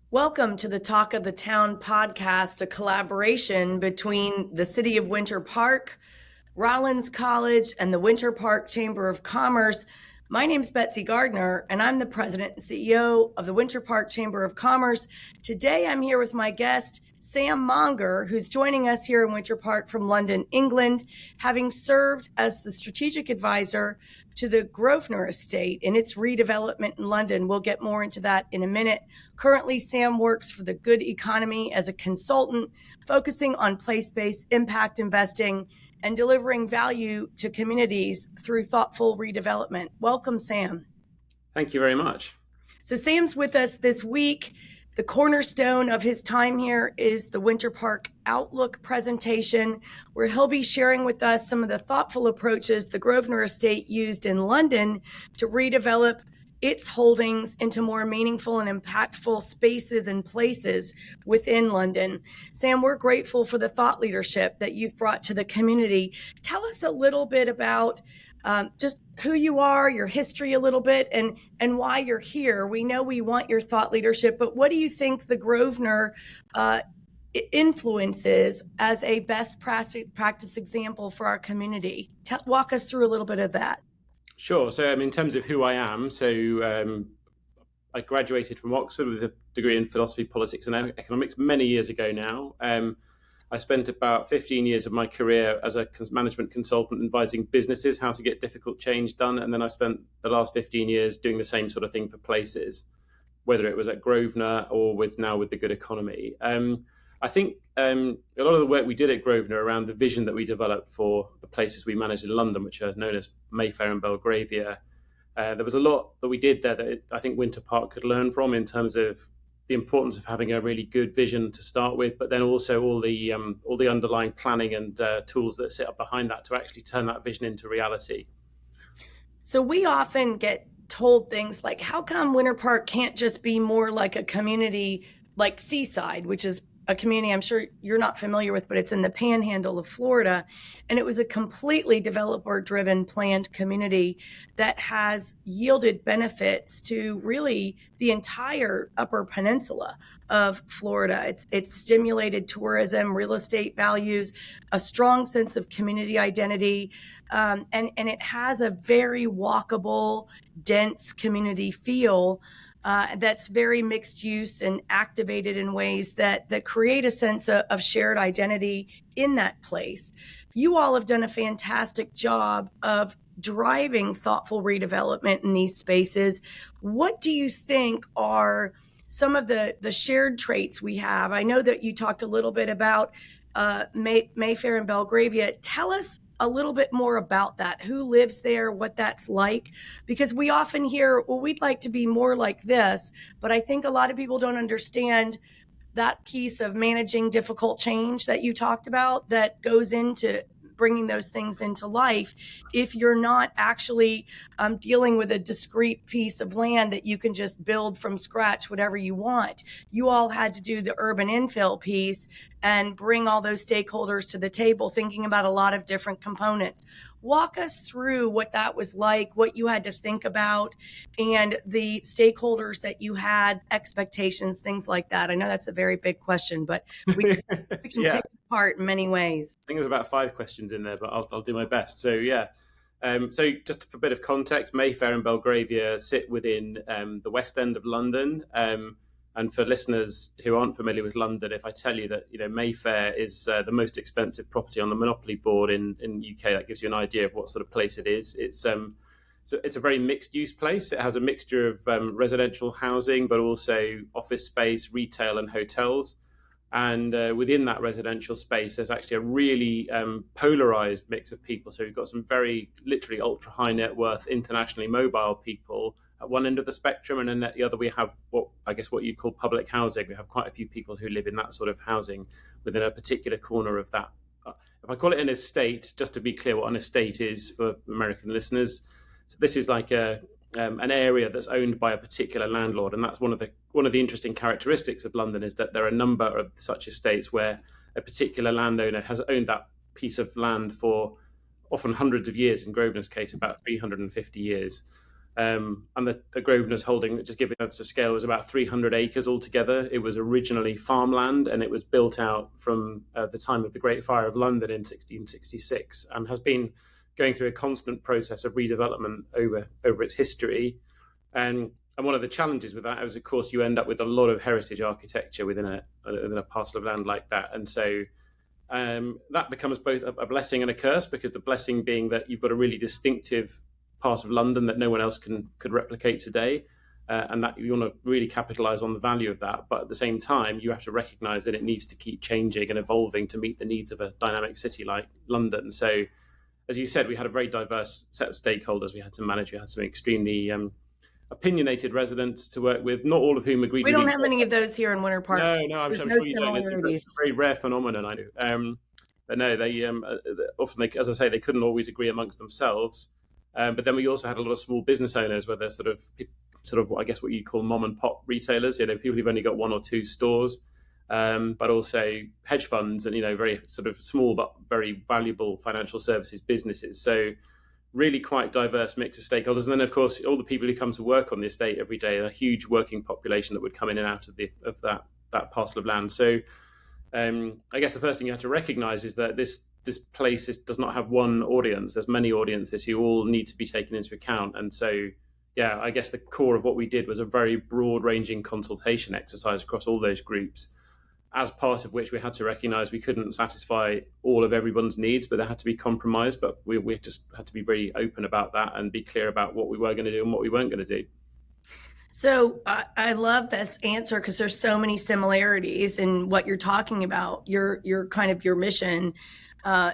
Welcome to the Talk of the Town podcast, a collaboration between the City of Winter Park, Rollins College, and the Winter Park Chamber of Commerce. My name's Betsy Gardner, and I'm the president and CEO of the Winter Park Chamber of Commerce. Today, I'm here with my guest, Sam Monger, who's joining us here in Winter Park from London, England, having served as the strategic advisor to the Grosvenor estate and its redevelopment in London. We'll get more into that in a minute. Currently, Sam works for the Good Economy as a consultant, focusing on place-based impact investing and delivering value to communities through thoughtful redevelopment. Welcome, Sam. Thank you very much. So Sam's with us this week. The cornerstone of his time here is the Winter Park Outlook presentation, where he'll be sharing with us some of the thoughtful approaches the Grosvenor estate used in London to redevelop its holdings into more meaningful and impactful spaces and places within London. Sam, we're grateful for the thought leadership that you've brought to the community. Tell us a little bit about just who you are, your history a little bit, and why you're here. We know we want your thought leadership, but what do you think the Grosvenor influences as a best practice example for our community? Walk us through a little bit of that. Sure. So in terms of who I am, I graduated from Oxford with a degree in philosophy, politics and economics many years ago now. I spent about 15 years of my career as a management consultant advising businesses how to get difficult change done. And then I spent the last 15 years doing the same sort of thing for places, whether it was at Grosvenor or with the Good Economy. I think a lot of the work we did at Grosvenor around the vision that we developed for the places we managed in London, which are known as Mayfair and Belgravia, there was a lot that we did there that I think Winter Park could learn from in terms of the importance of having a really good vision to start with, but then also all the underlying planning and tools that sit up behind that to actually turn that vision into reality. So we often get told things like, how come Winter Park can't just be more like a community like Seaside, which is a community I'm sure you're not familiar with, but it's in the panhandle of Florida. And it was a completely developer-driven planned community that has yielded benefits to really the entire Upper Peninsula of Florida. It's stimulated tourism, real estate values, a strong sense of community identity, and it has a very walkable, dense community feel that's very mixed use and activated in ways that create a sense of shared identity in that place. You all have done a fantastic job of driving thoughtful redevelopment in these spaces. What do you think are some of the shared traits we have? I know that you talked a little bit about Mayfair and Belgravia. Tell us a little bit more about that. Who lives there, what that's like? Because we often hear, well, we'd like to be more like this, but I think a lot of people don't understand that piece of managing difficult change that you talked about that goes into bringing those things into life if you're not actually dealing with a discrete piece of land that you can just build from scratch whatever you want. You all had to do the urban infill piece and bring all those stakeholders to the table, thinking about a lot of different components. Walk us through what that was like, what you had to think about, and the stakeholders that you had, expectations, things like that. I know that's a very big question, but we can pick it apart in many ways. I think there's about 5 questions in there, but I'll do my best. So so just for a bit of context, Mayfair and Belgravia sit within the West End of London. And for listeners who aren't familiar with London, if I tell you that Mayfair is the most expensive property on the Monopoly board in UK, that gives you an idea of what sort of place it is. It's a very mixed use place. It has a mixture of residential housing, but also office space, retail and hotels. And within that residential space, there's actually a really polarized mix of people. So we've got some very literally ultra high net worth, internationally mobile people at one end of the spectrum. And then at the other, we have what you'd call public housing. We have quite a few people who live in that sort of housing within a particular corner of that. If I call it an estate, just to be clear what an estate is for American listeners, so this is like an area that's owned by a particular landlord, and that's one of the interesting characteristics of London is that there are a number of such estates where a particular landowner has owned that piece of land for often hundreds of years. In Grosvenor's case, about 350 years. And the Grosvenor holding, just giving a sense of scale, was about 300 acres altogether. It was originally farmland, and it was built out from the time of the Great Fire of London in 1666, and has been going through a constant process of redevelopment over its history. And one of the challenges with that is, of course, you end up with a lot of heritage architecture within a parcel of land like that. And so that becomes both a blessing and a curse, because the blessing being that you've got a really distinctive part of London that no one else could replicate today, and that you want to really capitalize on the value of that. But at the same time, you have to recognize that it needs to keep changing and evolving to meet the needs of a dynamic city like London. So, as you said, we had a very diverse set of stakeholders we had to manage. We had some extremely opinionated residents to work with, not all of whom agreed We with don't each have other. any of those here in Winter Park. No, I'm There's sure no you don't. It's a similarities. very rare phenomenon, I know. But no, they often, as I say, they couldn't always agree amongst themselves. But then we also had a lot of small business owners, where they're sort of, I guess, what you call mom and pop retailers. People who've only got one or two stores, but also hedge funds and very sort of small but very valuable financial services businesses. So really quite diverse mix of stakeholders. And then, of course, all the people who come to work on the estate every day, a huge working population that would come in and out of that parcel of land. So I guess the first thing you have to recognize is that this place does not have one audience. There's many audiences who all need to be taken into account. And so, yeah, I guess the core of what we did was a very broad-ranging consultation exercise across all those groups, as part of which we had to recognize we couldn't satisfy all of everyone's needs, but there had to be compromise. But we just had to be very open about that and be clear about what we were going to do and what we weren't going to do. So I love this answer, because there's so many similarities in what you're talking about. Your kind of your mission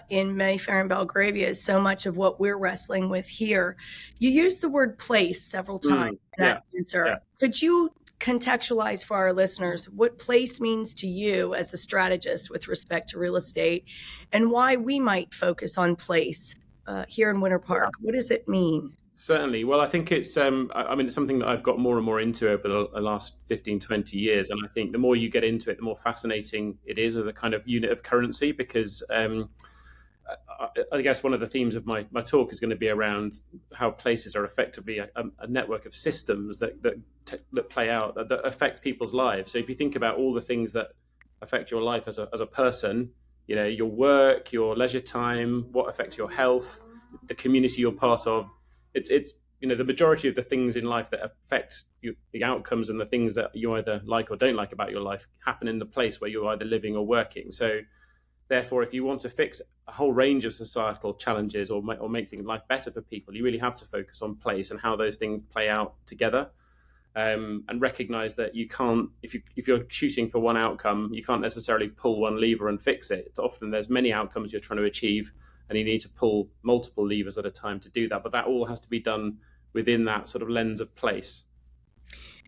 in Mayfair and Belgravia is so much of what we're wrestling with here. You used the word place several times in that answer. Yeah. Could you contextualize for our listeners what place means to you as a strategist with respect to real estate, and why we might focus on place here in Winter Park? What does it mean? Certainly. Well, I think it's it's something that I've got more and more into over the last 15, 20 years. And I think the more you get into it, the more fascinating it is as a kind of unit of currency, because I guess one of the themes of my talk is going to be around how places are effectively a network of systems that play out, that affect people's lives. So if you think about all the things that affect your life as a person, your work, your leisure time, what affects your health, the community you're part of, it's the majority of the things in life that affect the outcomes and the things that you either like or don't like about your life happen in the place where you're either living or working. So therefore, if you want to fix a whole range of societal challenges or make life better for people, you really have to focus on place and how those things play out together, and recognize that you can't, if you're shooting for one outcome, you can't necessarily pull one lever and fix it. It's often there's many outcomes you're trying to achieve, and you need to pull multiple levers at a time to do that. But that all has to be done within that sort of lens of place.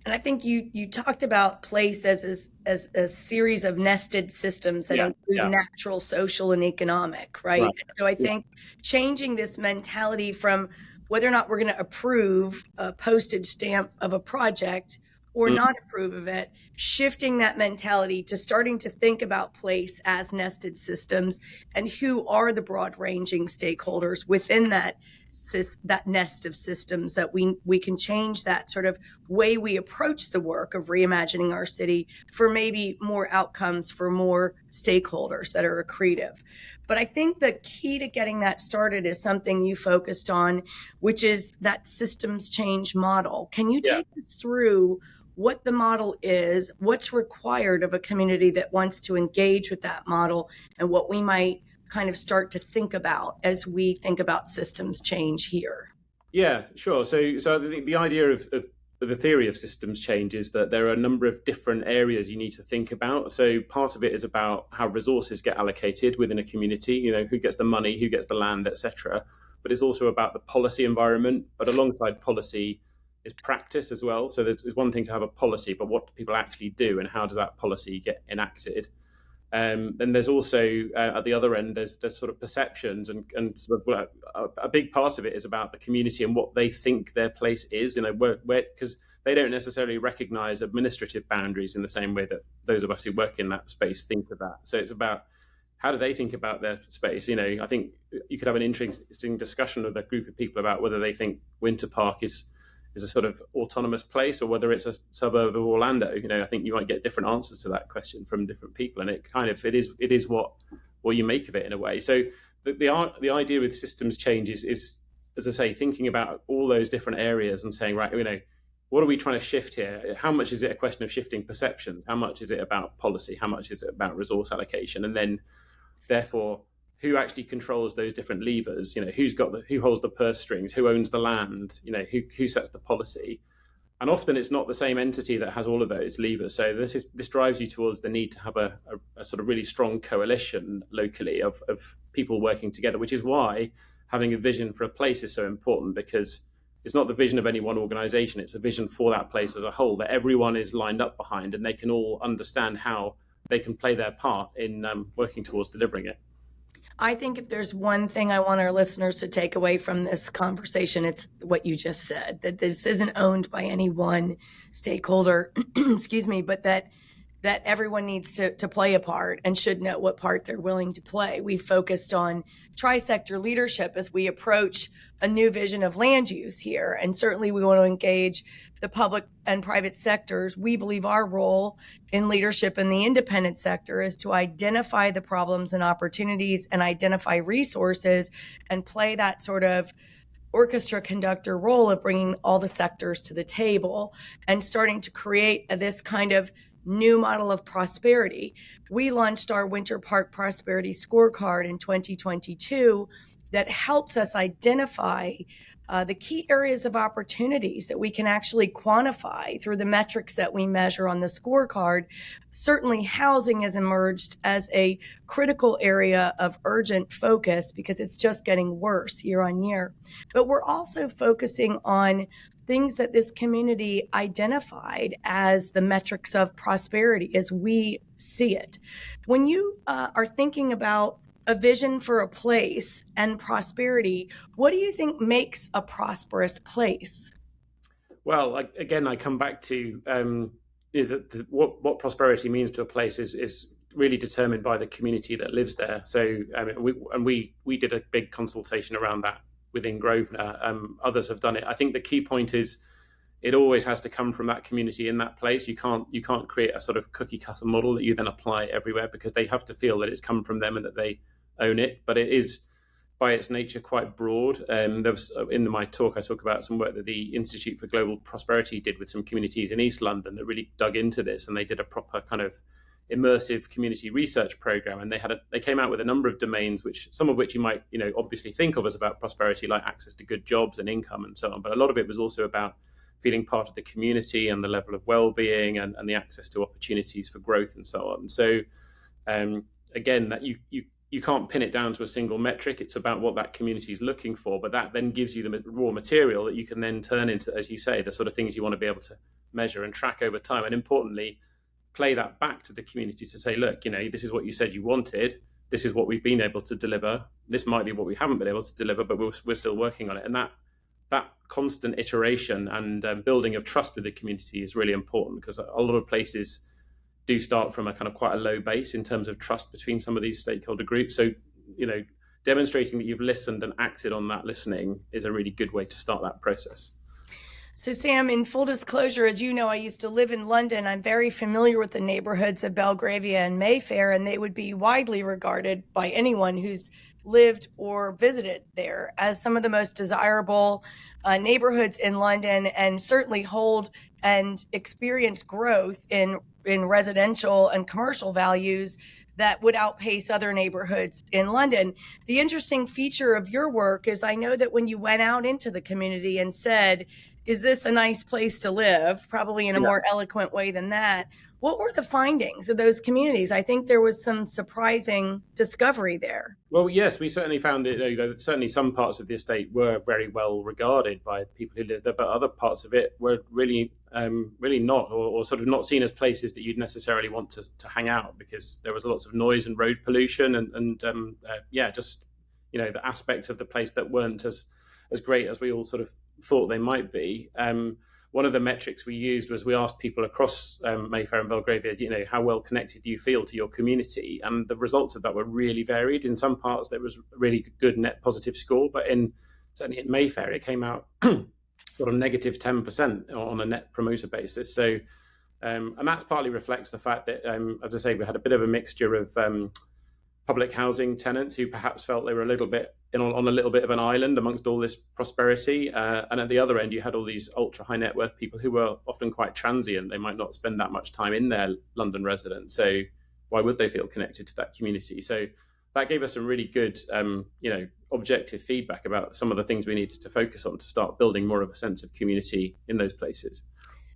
And I think you talked about place as a series of nested systems that include natural, social, and economic, right? So I think changing this mentality from whether or not we're going to approve a postage stamp of a project or not approve of it, shifting that mentality to starting to think about place as nested systems, and who are the broad-ranging stakeholders within that nest of systems, that we can change that sort of way we approach the work of reimagining our city for maybe more outcomes for more stakeholders that are accretive. But I think the key to getting that started is something you focused on, which is that systems change model. Can you take us through what the model is, what's required of a community that wants to engage with that model, and what we might kind of start to think about as we think about systems change here? Yeah, sure. So I think the idea of the theory of systems change is that there are a number of different areas you need to think about. So part of it is about how resources get allocated within a community, who gets the money, who gets the land, etc. But it's also about the policy environment. But alongside policy is practice as well. So there's one thing to have a policy, but what do people actually do, and how does that policy get enacted? Then there's also at the other end, there's sort of perceptions, and sort of a big part of it is about the community and what they think their place is. Where because they don't necessarily recognise administrative boundaries in the same way that those of us who work in that space think of that. So it's about how do they think about their space. I think you could have an interesting discussion with a group of people about whether they think Winter Park is is a sort of autonomous place or whether it's a suburb of Orlando. I think you might get different answers to that question from different people, and it is what you make of it in a way. So the idea with systems change is, as I say, thinking about all those different areas and saying, right, what are we trying to shift here? How much is it a question of shifting perceptions? How much is it about policy? How much is it about resource allocation? And then, therefore, who actually controls those different levers? Who holds the purse strings? Who owns the land? Who sets the policy? And often it's not the same entity that has all of those levers. So this drives you towards the need to have a sort of really strong coalition locally of people working together, which is why having a vision for a place is so important, because it's not the vision of any one organization, it's a vision for that place as a whole that everyone is lined up behind, and they can all understand how they can play their part in working towards delivering it. I think if there's one thing I want our listeners to take away from this conversation, it's what you just said, that this isn't owned by any one stakeholder, excuse me, but that everyone needs to play a part and should know what part they're willing to play. We focused on tri-sector leadership as we approach a new vision of land use here. And certainly we want to engage the public and private sectors. We believe our role in leadership in the independent sector is to identify the problems and opportunities and identify resources and play that sort of orchestra conductor role of bringing all the sectors to the table and starting to create this kind of new model of prosperity. We launched our Winter Park Prosperity Scorecard in 2022 that helps us identify the key areas of opportunities that we can actually quantify through the metrics that we measure on the scorecard. Certainly housing has emerged as a critical area of urgent focus because it's just getting worse year on year. But we're also focusing on things that this community identified as the metrics of prosperity as we see it. When you are thinking about a vision for a place and prosperity, what do you think makes a prosperous place? Well, again, I come back to what prosperity means to a place is really determined by the community that lives there. So we did a big consultation around that within Grosvenor. Others have done it. I think the key point is it always has to come from that community in that place. You can't create a sort of cookie cutter model that you then apply everywhere, because they have to feel that it's come from them and that they own it. But it is by its nature quite broad. There was, in my talk, I talk about some work that the Institute for Global Prosperity did with some communities in East London that really dug into this, and they did a proper kind of immersive community research program, and they came out with a number of domains, which some of which you might obviously think of as about prosperity, like access to good jobs and income and so on, but a lot of it was also about feeling part of the community and the level of well-being and the access to opportunities for growth and so on. So again, that you can't pin it down to a single metric. It's about what that community is looking for, but that then gives you the raw material that you can then turn into, as you say, the sort of things you want to be able to measure and track over time, and importantly play that back to the community to say, look, this is what you said you wanted. This is what we've been able to deliver. This might be what we haven't been able to deliver, but we're still working on it. And that constant iteration and building of trust with the community is really important, because a lot of places do start from a kind of quite a low base in terms of trust between some of these stakeholder groups. So, demonstrating that you've listened and acted on that listening is a really good way to start that process. So Sam, in full disclosure, as you know, I used to live in London. I'm very familiar with the neighborhoods of Belgravia and Mayfair, and they would be widely regarded by anyone who's lived or visited there as some of the most desirable neighborhoods in London, and certainly hold and experience growth in residential and commercial values that would outpace other neighborhoods in London. The interesting feature of your work is I know that when you went out into the community and said, is this a nice place to live? Probably in a more eloquent way than that. What were the findings of those communities? I think there was some surprising discovery there. Well, yes, we certainly found it. Certainly some parts of the estate were very well regarded by people who lived there, but other parts of it were really not, or sort of not seen as places that you'd necessarily want to hang out, because there was lots of noise and road pollution and just the aspects of the place that weren't as great as we all sort of thought they might be. One of the metrics we used was we asked people across Mayfair and Belgravia, how well connected do you feel to your community? And the results of that were really varied. In some parts, there was a really good net positive score, but certainly in Mayfair, it came out sort of negative 10% on a net promoter basis. So, and that partly reflects the fact that, as I say, we had a bit of a mixture of public housing tenants who perhaps felt they were a little bit on a little bit of an island amongst all this prosperity. And at the other end, you had all these ultra high net worth people who were often quite transient. They might not spend that much time in their London residence. So why would they feel connected to that community? So that gave us some really good, objective feedback about some of the things we needed to focus on to start building more of a sense of community in those places.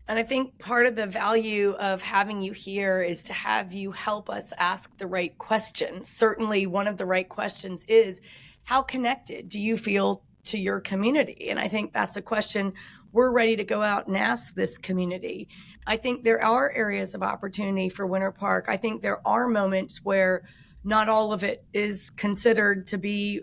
And I think part of the value of having you here is to have you help us ask the right questions. Certainly, one of the right questions is, how connected do you feel to your community? And I think that's a question we're ready to go out and ask this community. I think there are areas of opportunity for Winter Park. I think there are moments where not all of it is considered to be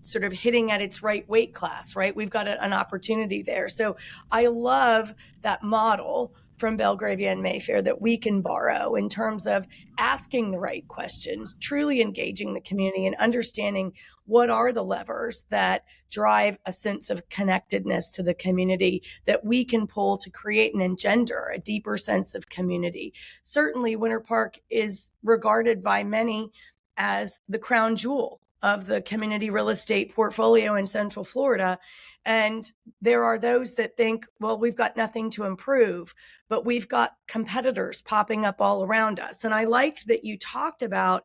sort of hitting at its right weight class, right? We've got an opportunity there. So I love that model from Belgravia and Mayfair that we can borrow in terms of asking the right questions, truly engaging the community and understanding what are the levers that drive a sense of connectedness to the community that we can pull to create and engender a deeper sense of community. Certainly, Winter Park is regarded by many as the crown jewel of the community real estate portfolio in Central Florida. And there are those that think, well, we've got nothing to improve, but we've got competitors popping up all around us. And I liked that you talked about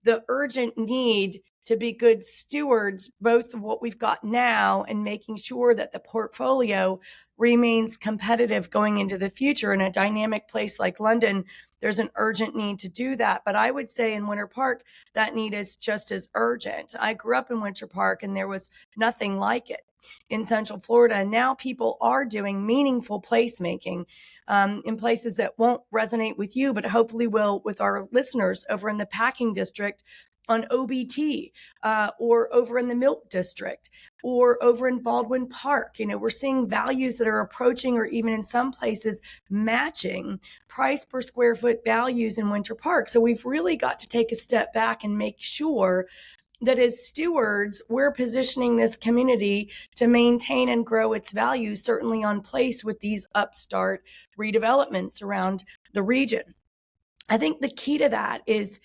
the urgent need to be good stewards, both of what we've got now and making sure that the portfolio remains competitive going into the future. In a dynamic place like London, there's an urgent need to do that. But I would say in Winter Park, that need is just as urgent. I grew up in Winter Park and there was nothing like it in Central Florida. And now people are doing meaningful placemaking in places that won't resonate with you, but hopefully will with our listeners over in the Packing District on OBT or over in the Milk District or over in Baldwin Park. We're seeing values that are approaching or even in some places matching price per square foot values in Winter Park. So we've really got to take a step back and make sure that as stewards, we're positioning this community to maintain and grow its value, certainly on place with these upstart redevelopments around the region. I think the key to that is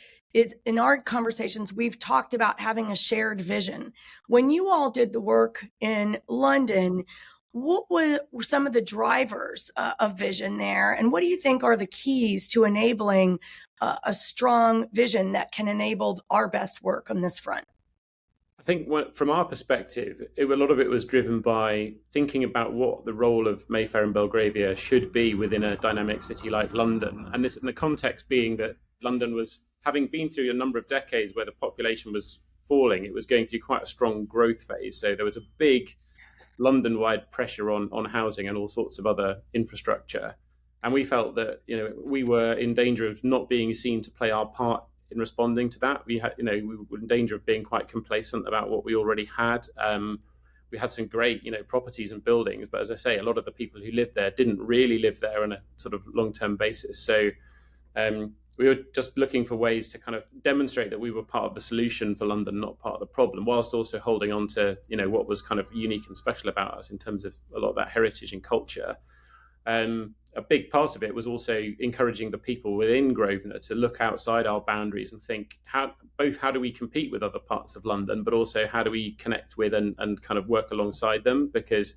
in our conversations, we've talked about having a shared vision. When you all did the work in London, what were some of the drivers of vision there? And what do you think are the keys to enabling a strong vision that can enable our best work on this front? I think from our perspective, a lot of it was driven by thinking about what the role of Mayfair and Belgravia should be within a dynamic city like London. And this in the context being that London was having been through a number of decades where the population was falling, it was going through quite a strong growth phase. So there was a big London-wide pressure on housing and all sorts of other infrastructure. And we felt that, we were in danger of not being seen to play our part in responding to that. We were in danger of being quite complacent about what we already had. We had some great, properties and buildings, but as I say, a lot of the people who lived there didn't really live there on a sort of long-term basis. So we were just looking for ways to kind of demonstrate that we were part of the solution for London, not part of the problem, whilst also holding on to, what was kind of unique and special about us in terms of a lot of that heritage and culture. A big part of it was also encouraging the people within Grosvenor to look outside our boundaries and think how do we compete with other parts of London, but also how do we connect with and kind of work alongside them? Because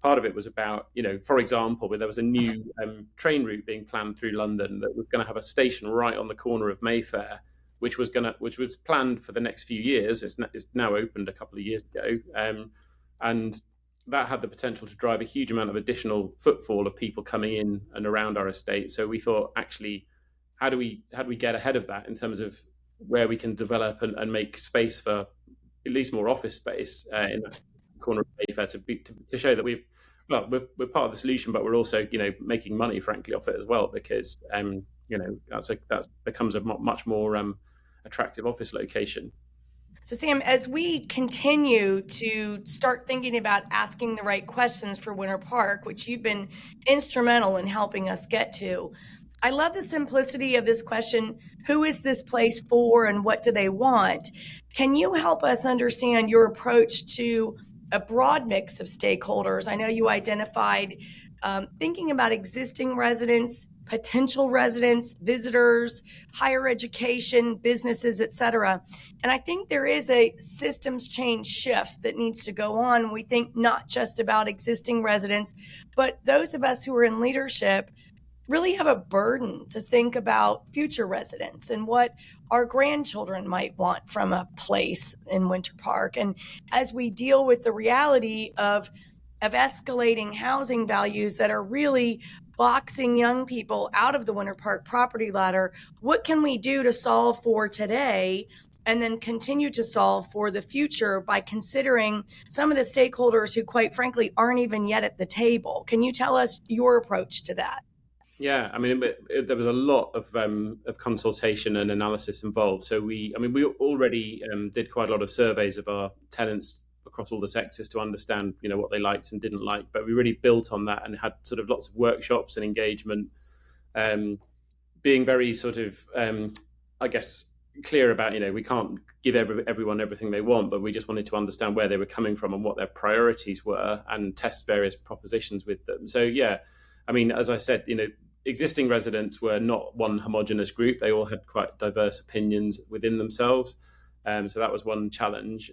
part of it was about, for example, there was a new train route being planned through London that was going to have a station right on the corner of Mayfair, which was planned for the next few years. It's now opened a couple of years ago, and that had the potential to drive a huge amount of additional footfall of people coming in and around our estate. So we thought, actually, how do we get ahead of that in terms of where we can develop and make space for at least more office space in the corner of Mayfair to show that we're part of the solution, but we're also making money, frankly, off it as well, because that becomes a much more attractive office location. So, Sam, as we continue to start thinking about asking the right questions for Winter Park, which you've been instrumental in helping us get to, I love the simplicity of this question: who is this place for and what do they want? Can you help us understand your approach to a broad mix of stakeholders. I know you identified thinking about existing residents, potential residents, visitors, higher education, businesses, et cetera. And I think there is a systems change shift that needs to go on. We think not just about existing residents, but those of us who are in leadership really have a burden to think about future residents and what our grandchildren might want from a place in Winter Park. And as we deal with the reality of escalating housing values that are really boxing young people out of the Winter Park property ladder, what can we do to solve for today and then continue to solve for the future by considering some of the stakeholders who, quite frankly, aren't even yet at the table? Can you tell us your approach to that? Yeah, I mean, there was a lot of consultation and analysis involved. So we already did quite a lot of surveys of our tenants across all the sectors to understand, what they liked and didn't like. But we really built on that and had sort of lots of workshops and engagement, being very sort of, I guess, clear about, we can't give everyone everything they want, but we just wanted to understand where they were coming from and what their priorities were and test various propositions with them. So, yeah, I mean, as I said, existing residents were not one homogenous group. They all had quite diverse opinions within themselves. So that was one challenge.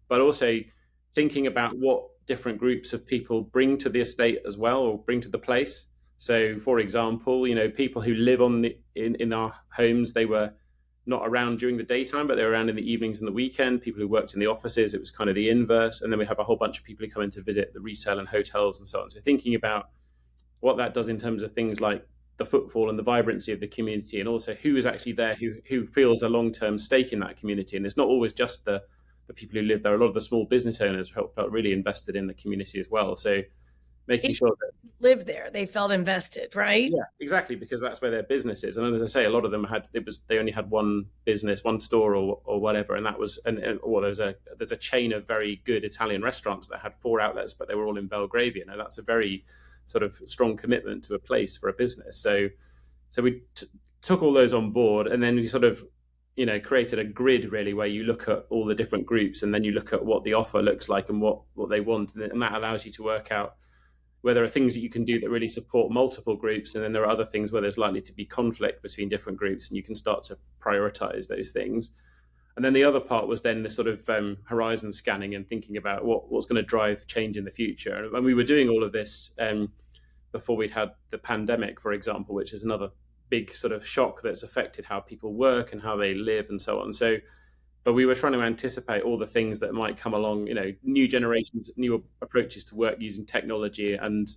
But also thinking about what different groups of people bring to the estate as well, or bring to the place. So, for example, people who live in our homes, they were not around during the daytime, but they were around in the evenings and the weekend. People who worked in the offices, it was kind of the inverse. And then we have a whole bunch of people who come in to visit the retail and hotels and so on. So thinking about what that does in terms of things like the footfall and the vibrancy of the community, and also who is actually there, who feels a long-term stake in that community. And it's not always just the people who live there. A lot of the small business owners felt really invested in the community as well. So making sure that live there, they felt invested, right? Yeah, exactly, because that's where their business is. And as I say, a lot of them they only had one business, one store or whatever, and that was or there's a chain of very good Italian restaurants that had 4 outlets, but they were all in Belgravia. Now that's a very sort of strong commitment to a place for a business. So we took all those on board, and then we sort of created a grid really where you look at all the different groups, and then you look at what the offer looks like and what they want, and that allows you to work out where there are things that you can do that really support multiple groups, and then there are other things where there's likely to be conflict between different groups, and you can start to prioritize those things. And then the other part was then the sort of horizon scanning and thinking about what's going to drive change in the future. And we were doing all of this before we'd had the pandemic, for example, which is another big sort of shock that's affected how people work and how they live and so on. So, but we were trying to anticipate all the things that might come along, new generations, new approaches to work using technology, and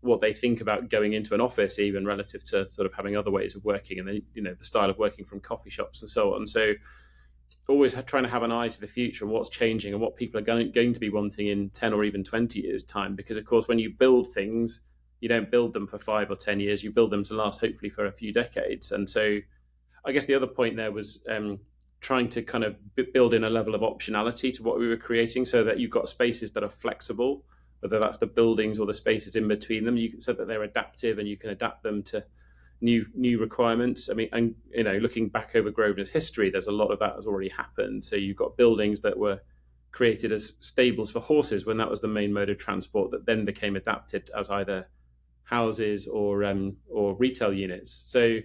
what they think about going into an office, even relative to sort of having other ways of working, and then the style of working from coffee shops and so on. So always trying to have an eye to the future and what's changing and what people are going to be wanting in 10 or even 20 years time, because of course when you build things, you don't build them for 5 or 10 years, you build them to last hopefully for a few decades. And so I guess the other point there was trying to kind of build in a level of optionality to what we were creating, so that you've got spaces that are flexible, whether that's the buildings or the spaces in between them, so that they're adaptive and you can adapt them to new requirements. I mean, and looking back over Grosvenor's history, there's a lot of that has already happened. So you've got buildings that were created as stables for horses when that was the main mode of transport, that then became adapted as either houses or retail units. So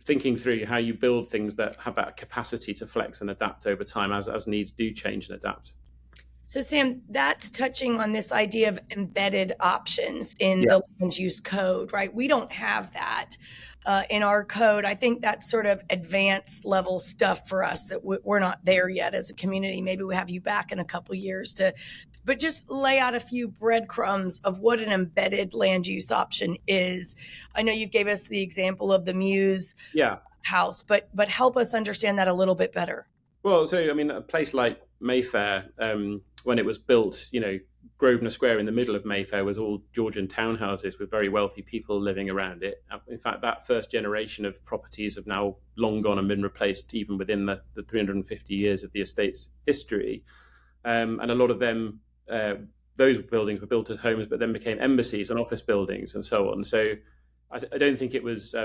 thinking through how you build things that have that capacity to flex and adapt over time as needs do change and adapt. So, Sam, that's touching on this idea of embedded options in the land use code, right? We don't have that in our code. I think that's sort of advanced level stuff for us that we're not there yet as a community. Maybe we have you back in a couple of years but just lay out a few breadcrumbs of what an embedded land use option is. I know you gave us the example of the Muse house, but help us understand that a little bit better. Well, so I mean, a place like Mayfair, when it was built, Grosvenor Square in the middle of Mayfair was all Georgian townhouses with very wealthy people living around it. In fact, that first generation of properties have now long gone and been replaced, even within the 350 years of the estate's history. And a lot of them, those buildings were built as homes, but then became embassies and office buildings and so on. So I don't think it was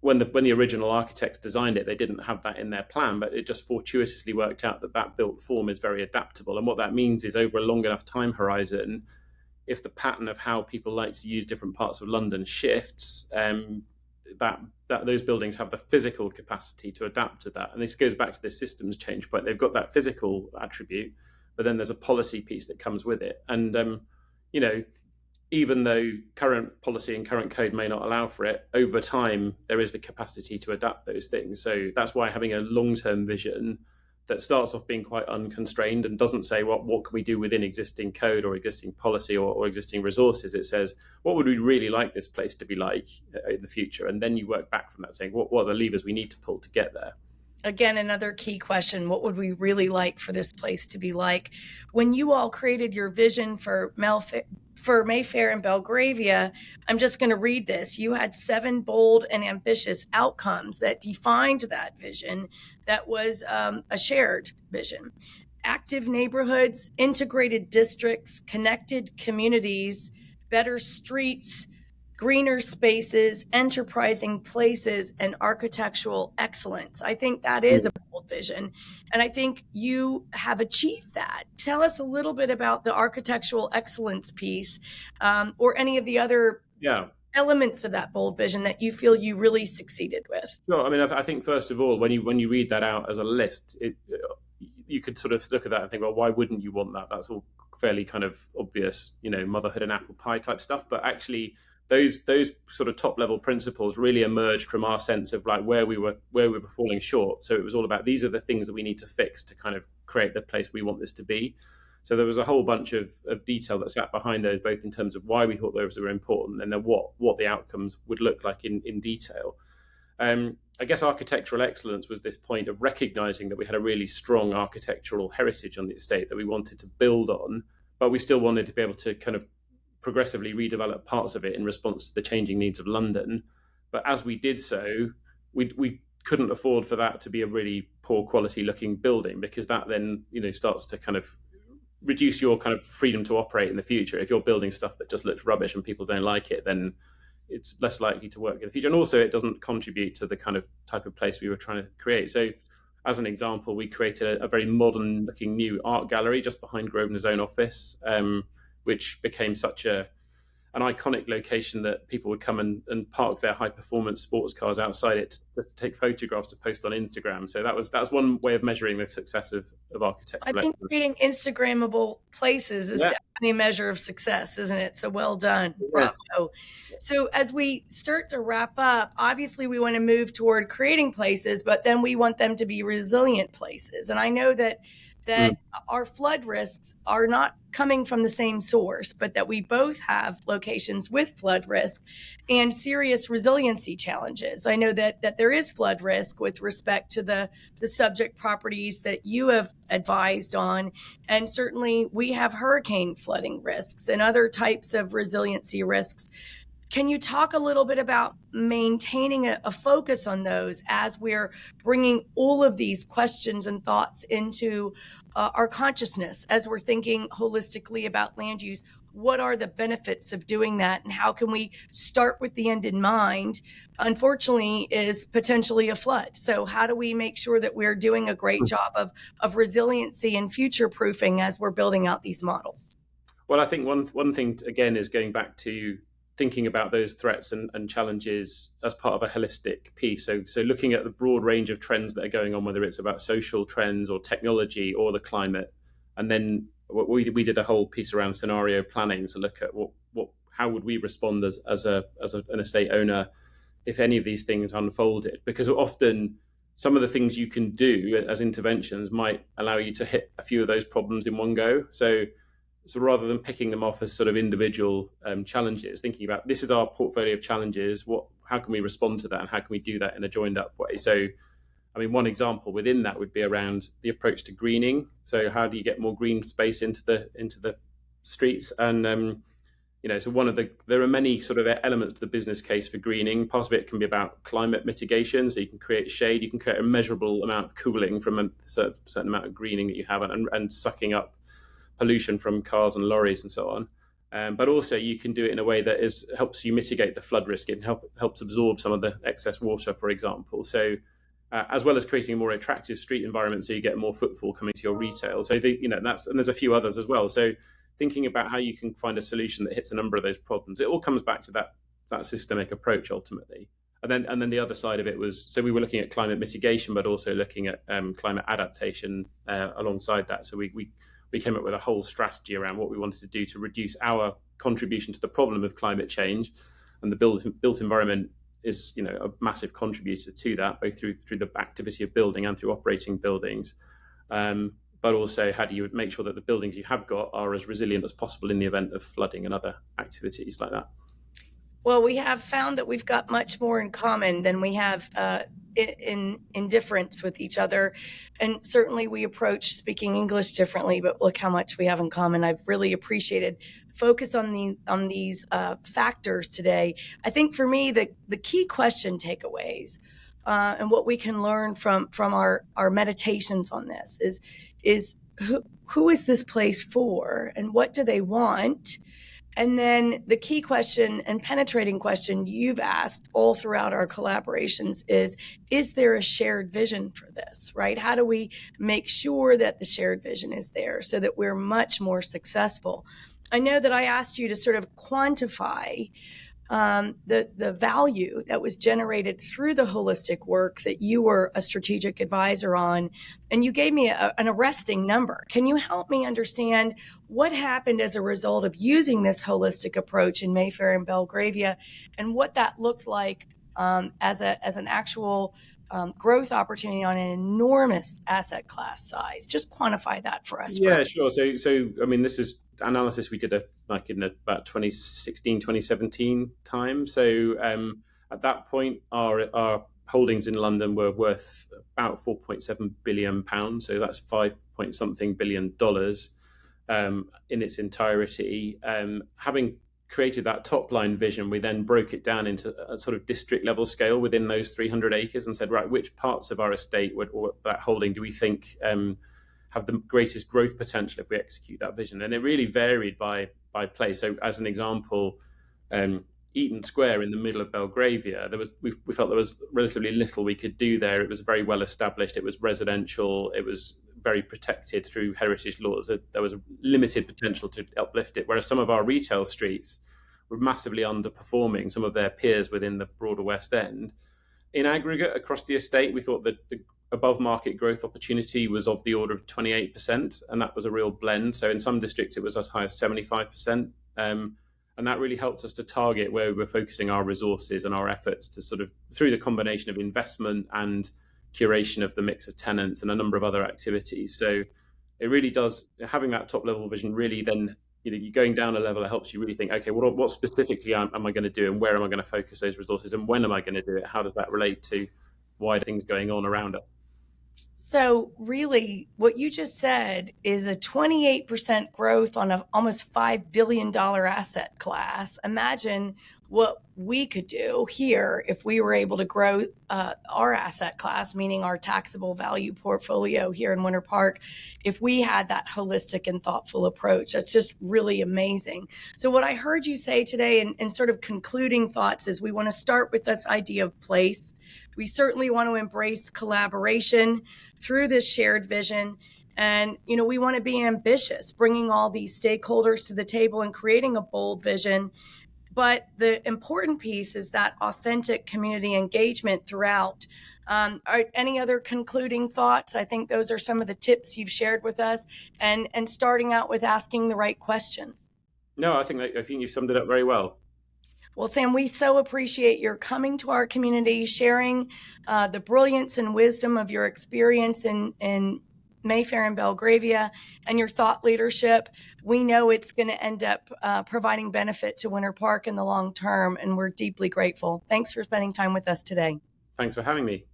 when the original architects designed it, they didn't have that in their plan, but it just fortuitously worked out that that built form is very adaptable. And what that means is, over a long enough time horizon, if the pattern of how people like to use different parts of London shifts, that those buildings have the physical capacity to adapt to that. And this goes back to the systems change point. They've got that physical attribute, but then there's a policy piece that comes with it. And you know, even though current policy and current code may not allow for it, over time there is the capacity to adapt those things. So that's why having a long-term vision that starts off being quite unconstrained and doesn't say what can we do within existing code or existing policy or existing resources. It says, what would we really like this place to be like in the future? And then you work back from that, saying, what are the levers we need to pull to get there? Again, another key question: what would we really like for this place to be like? When you all created your vision for Mayfair and Belgravia, I'm just going to read this. You had 7 bold and ambitious outcomes that defined that vision, that was a shared vision: active neighborhoods, integrated districts, connected communities, better streets, greener spaces, enterprising places, and architectural excellence. I think that is a bold vision. And I think you have achieved that. Tell us a little bit about the architectural excellence piece, or any of the other elements of that bold vision that you feel you really succeeded with. Sure. I mean, I think first of all, when you read that out as a list, you could sort of look at that and think, well, why wouldn't you want that? That's all fairly kind of obvious, motherhood and apple pie type stuff. But actually, those sort of top level principles really emerged from our sense of like where we were falling short. So it was all about, these are the things that we need to fix to kind of create the place we want this to be. So there was a whole bunch of detail that sat behind those, both in terms of why we thought those were important and then what the outcomes would look like in detail. I guess architectural excellence was this point of recognizing that we had a really strong architectural heritage on the estate that we wanted to build on, but we still wanted to be able to kind of progressively redevelop parts of it in response to the changing needs of London. But as we did so, we couldn't afford for that to be a really poor quality looking building, because that then starts to kind of reduce your kind of freedom to operate in the future. If you're building stuff that just looks rubbish and people don't like it, then it's less likely to work in the future. And also it doesn't contribute to the kind of type of place we were trying to create. So as an example, we created a very modern looking new art gallery just behind Grosvenor's own office, which became such an iconic location that people would come and park their high performance sports cars outside it to take photographs to post on Instagram. So that's one way of measuring the success of architecture. I think creating Instagrammable places is definitely a measure of success, isn't it? So well done. Yeah. Bravo. So as we start to wrap up, obviously we want to move toward creating places, but then we want them to be resilient places. And I know that our flood risks are not coming from the same source, but that we both have locations with flood risk and serious resiliency challenges. I know that there is flood risk with respect to the subject properties that you have advised on. And certainly we have hurricane flooding risks and other types of resiliency risks. Can you talk a little bit about maintaining a focus on those as we're bringing all of these questions and thoughts into our consciousness, as we're thinking holistically about land use? What are the benefits of doing that, and how can we start with the end in mind? Unfortunately, is potentially a flood. So how do we make sure that we're doing a great job of resiliency and future proofing as we're building out these models? Well, I think one thing, again, is going back to thinking about those threats and challenges as part of a holistic piece. So looking at the broad range of trends that are going on, whether it's about social trends or technology or the climate. And then we did a whole piece around scenario planning to look at how would we respond as an estate owner if any of these things unfolded, because often some of the things you can do as interventions might allow you to hit a few of those problems in one go. So rather than picking them off as sort of individual challenges, thinking about, this is our portfolio of challenges, how can we respond to that, and how can we do that in a joined up way? So, I mean, one example within that would be around the approach to greening. So how do you get more green space into the streets? And so there are many sort of elements to the business case for greening. Part of it can be about climate mitigation. So you can create shade, you can create a measurable amount of cooling from a certain amount of greening that you have, and sucking up pollution from cars and lorries and so on. But also you can do it in a way that helps you mitigate the flood risk and helps absorb some of the excess water, for example. So as well as creating a more attractive street environment, so you get more footfall coming to your retail. So and there's a few others as well. So thinking about how you can find a solution that hits a number of those problems, it all comes back to that systemic approach ultimately. And then the other side of it was, so we were looking at climate mitigation, but also looking at climate adaptation alongside that. So we came up with a whole strategy around what we wanted to do to reduce our contribution to the problem of climate change, and the built environment is a massive contributor to that, both through the activity of building and through operating buildings. But also, how do you make sure that the buildings you have got are as resilient as possible in the event of flooding and other activities like that? Well, we have found that we've got much more in common than we have in difference with each other. And certainly we approach speaking English differently, but look how much we have in common. I've really appreciated the focus on these factors today. I think for me, the key question takeaways and what we can learn from our meditations on this is who is this place for, and what do they want? And then the key question and penetrating question you've asked all throughout our collaborations is there a shared vision for this, right? How do we make sure that the shared vision is there so that we're much more successful? I know that I asked you to sort of quantify the value that was generated through the holistic work that you were a strategic advisor on, and you gave me an arresting number. Can you help me understand what happened as a result of using this holistic approach in Mayfair and Belgravia, and what that looked like as an actual growth opportunity on an enormous asset class size? Just quantify that for us. Yeah, sure. So I mean, this is analysis we did in about 2016, 2017 time. So at that point, our holdings in London were worth about £4.7 billion. So that's 5 point something billion in its entirety. Having created that top line vision, we then broke it down into a sort of district level scale within those 300 acres and said, right, which parts of our estate or that holding do we think have the greatest growth potential if we execute that vision? And it really varied by place. So as an example, Eaton Square in the middle of Belgravia, we felt there was relatively little we could do there. It was very well established. It was residential. It was very protected through heritage laws. There was a limited potential to uplift it. Whereas some of our retail streets were massively underperforming some of their peers within the broader West End. In aggregate, across the estate, we thought that the above market growth opportunity was of the order of 28%, and that was a real blend. So in some districts, it was as high as 75%. And that really helped us to target where we were focusing our resources and our efforts to sort of, through the combination of investment and curation of the mix of tenants and a number of other activities. So it really does, having that top level vision really then, you're going down a level, it helps you really think, okay, what specifically am I going to do, and where am I going to focus those resources, and when am I going to do it? How does that relate to wider things going on around it? So really, what you just said is a 28% growth on an almost $5 billion asset class. Imagine what we could do here if we were able to grow our asset class, meaning our taxable value portfolio here in Winter Park, if we had that holistic and thoughtful approach. That's just really amazing. So what I heard you say today in sort of concluding thoughts is we want to start with this idea of place. We certainly want to embrace collaboration through this shared vision. And, we want to be ambitious, bringing all these stakeholders to the table and creating a bold vision. But the important piece is that authentic community engagement throughout. Are any other concluding thoughts? I think those are some of the tips you've shared with us, and starting out with asking the right questions. No, I think you've summed it up very well. Well, Sam, we so appreciate your coming to our community, sharing the brilliance and wisdom of your experience in Mayfair and Belgravia, and your thought leadership. We know it's going to end up providing benefit to Winter Park in the long term, and we're deeply grateful. Thanks for spending time with us today. Thanks for having me.